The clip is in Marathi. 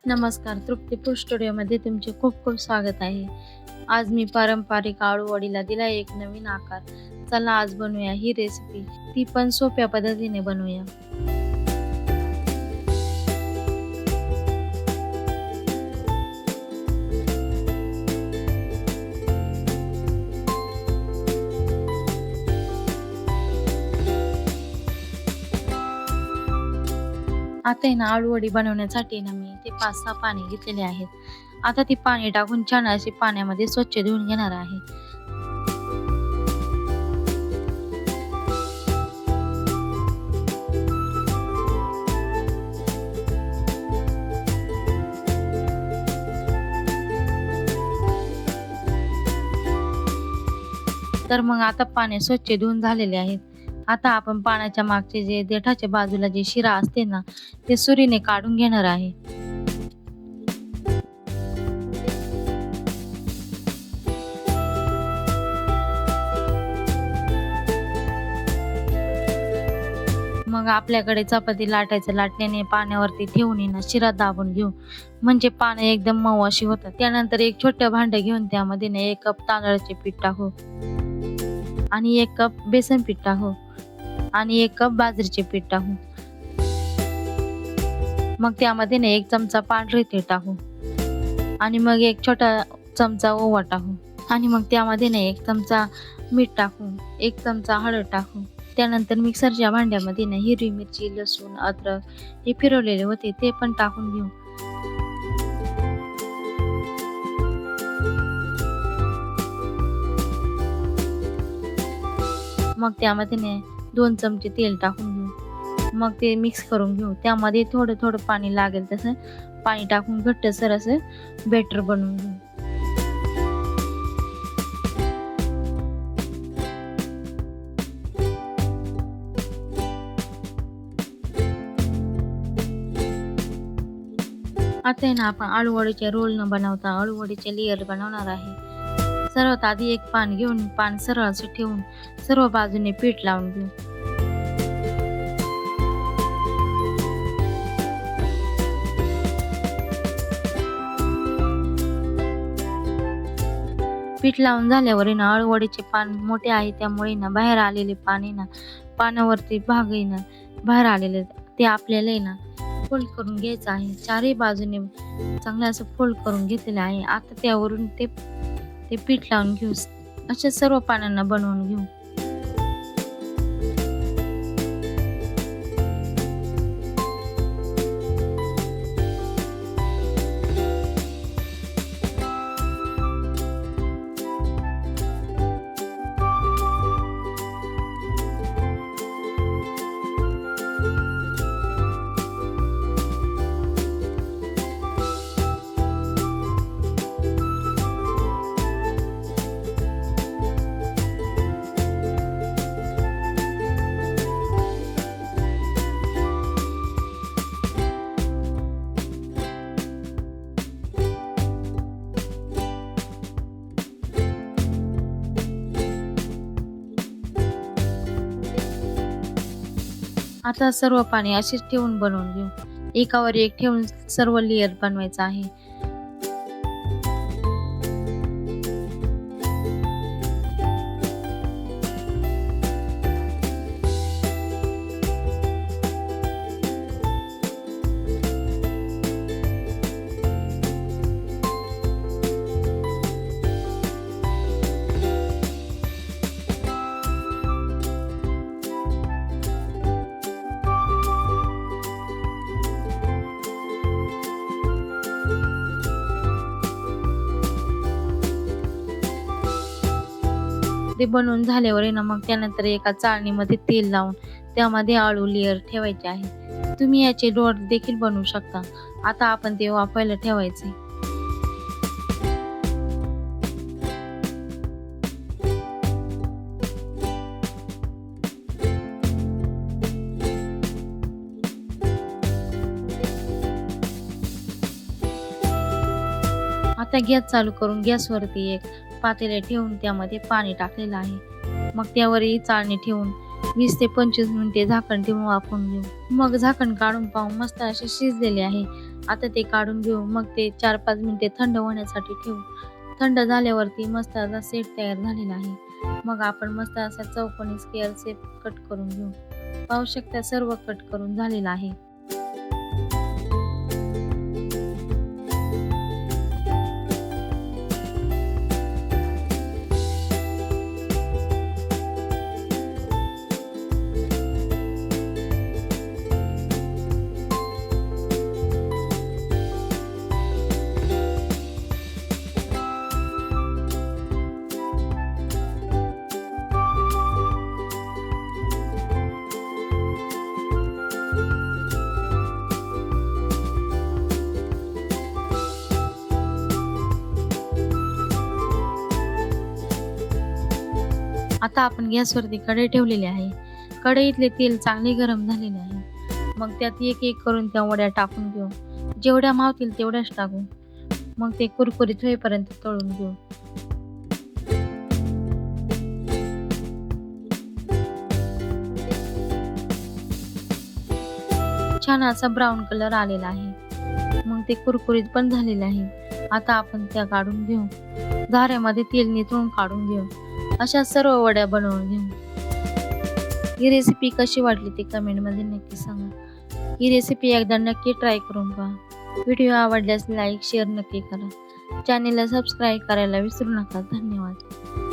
नमस्कार, तृप्ती फूड स्टुडिओमध्ये तुमचे खूप खूप स्वागत आहे. आज मी पारंपरिक आळू वडीला दिला एक नवीन आकार. चला आज बनवूया ही रेसिपी. ती पण सोप्या पद्धतीने बनवूया. आता आहे ना आळू वडी बनवण्यासाठी ना मी ते 5-6 पाने घेतलेले आहेत. आता ती पाणी टाकून छान अशी पाण्यामध्ये स्वच्छ धुवून घेणार आहे. तर मग आता पाने स्वच्छ धुवून झालेले आहेत. आता आपण पानाच्या मागचे जे देठाच्या बाजूला जे शिरा असते ना, ते सुरीने काढून घेणार आहे. मग आपल्याकडे चपाती लाटायचं लाटण्याने पाण्यावरती ठेवून ना शिरा दाबून घेऊ, म्हणजे पाने एकदम मऊ अशी होतात. त्यानंतर एक छोटं भांडं घेऊन त्यामध्ये ना 1 कप तांदळाचे पीठ टाकू आणि 1 कप बेसन पीठ टाकू आणि 1 कप बाजरीचे पीठ टाकू. मग त्यामध्ये ना 1 चमचा पांढरे तीळ टाकू आणि मग 1 छोटा चमचा ओवा टाकू आणि मग त्यामध्ये ना 1 चमचा मीठ टाकू, 1 चमचा हळद टाकू. त्यानंतर मिक्सरच्या भांड्यामध्ये ना हिरवी मिरची, लसूण, अद्रक हे फिरवलेले होते ते पण टाकून घेऊ. मग त्यामध्ये ना 2 चमचे तेल टाकून घेऊ. मग ते मिक्स करून घेऊ. त्यामध्ये थोडं थोडं पाणी लागेल तसं पाणी टाकून घट्टसर असं बेटर बनवून घेऊ. आता आहे ना आपण आळू वडीचे रोल न बनवता आळू वडीचे लेयर बनवणार आहे. सर्वात आधी एक पान घेऊन पान सरळ असं ठेवून सर्व बाजूने पीठ लावून घेऊ. पीठ लावून झाल्यावर ना आळू वडीचे पान मोठे आहे त्यामुळे ना बाहेर आलेले पाने ना पानावरती भाग आहे ना बाहेर आलेले ते आपल्याला आहे ना फोल्ड करून घ्यायचं आहे. चारही बाजूने चांगलं असं फोल्ड करून घेतलेलं आहे. आता त्यावरून ते ते पीठ लावून घेऊ. अशा सर्व पानांना बनवून घेऊ. आता सर्व पाने अशीच ठेवून बनवून घेऊ. एकावर एक ठेवून सर्व लेयर बनवायचं आहे. ते बनवून झाल्यावर आहे ना मग त्यानंतर एका चाळणीमध्ये तेल लावून त्यामध्ये आळू लेयर ठेवायचे आहे. तुम्ही याचे डोट देखील बनवू शकता. आता आपण ते वाफायला ठेवायचे. आता गॅस चालू करून गॅसवरती एक पातेले ठेवून त्यामध्ये पाणी टाकलेलं आहे. मग त्यावरही चाळणी ठेवून 20 ते 25 मिनिटे झाकण ठेवून वाफवून घेऊ. मग झाकण काढून पाहू मस्त असे शिजलेले आहे. आता ते काढून घेऊ. मग ते 4-5 मिनिटे थंड होण्यासाठी ठेवू. थंड झाल्यावरती मस्त असा सेट तयार झालेला आहे. मग आपण मस्त असा चौकोनी स्क्वेअर शेप कट करून घेऊ. पाहू शकता सर्व कट करून झालेला आहे. आता आपण गॅसवरती कढई ठेवलेली आहे. कढईतले तेल चांगले गरम झालेले आहे. मग त्यात एक एक करून त्या वड्या टाकून घेऊ. जेवढ्या मावतील तेवढ्याच टाकू. मग ते कुरकुरीत होईपर्यंत तळून घेऊ. छान असा ब्राऊन कलर आलेला आहे. मग ते कुरकुरीत पण झालेले आहे. आता आपण त्या काढून घेऊ. झाऱ्यामध्ये तेल निथळून काढून घेऊ. अशा सर्व वड्या बनवून घेऊ. ही रेसिपी कशी वाटली ते कमेंटमध्ये नक्की सांगा. ही रेसिपी एकदा नक्की ट्राय करून पहा. व्हिडिओ आवडल्यास लाईक शेअर नक्की करा. चॅनेलला सबस्क्राईब करायला विसरू नका. धन्यवाद.